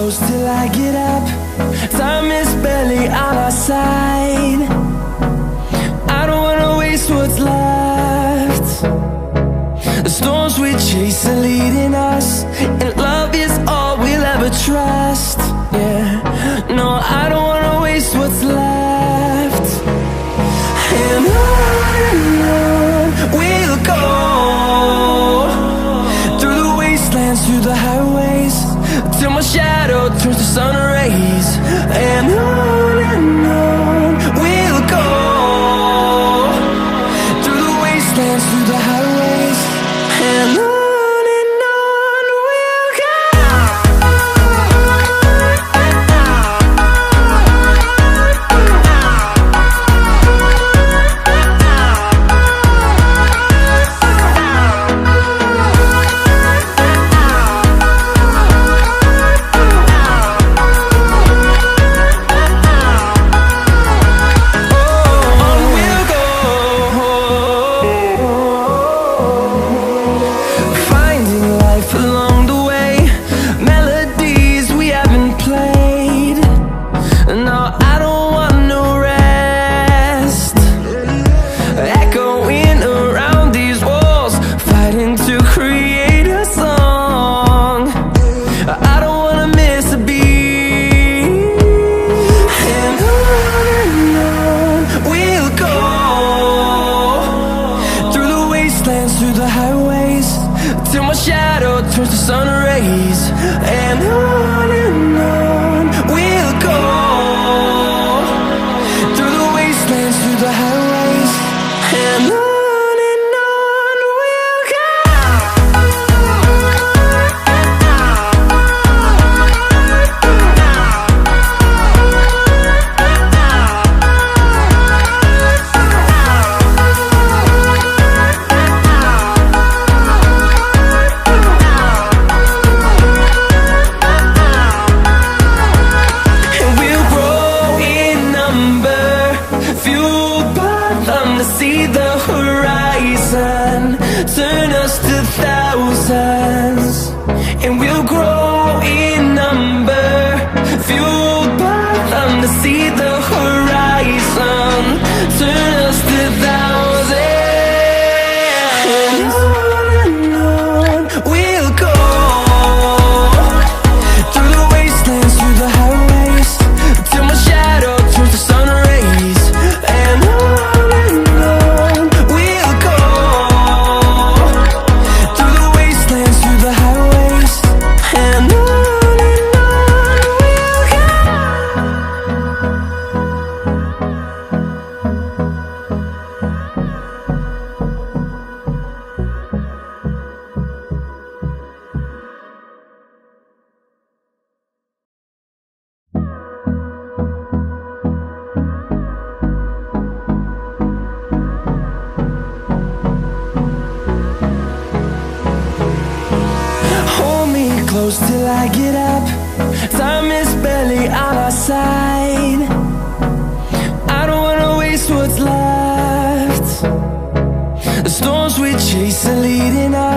close till I get up. Time is barely on our side. I don't wanna waste what's left. The storms we chase are leading us, and love is all we'll ever trust. Yeah, no, I don't wanna waste what's left. And on we'll go, through the wastelands, through the highways, till my shadow turns to sun rays. And on we'll go, through the wastelands, through the highways, and on we'll go. Through the highways, till my shadow turns to sun rays. And on we'll go, through the wastelands, through the highways, and on we'll go. See the horizon, turn us to thousands, and we'll grow in number, fueled by them. To see the horizon, turn us to thousands, and on we'll go, through the wastelands, through the highways, till my shadow turns to sun rays. And close till I get up. Time is barely on our side. I don't wanna waste what's left. The storms we chase are leading us.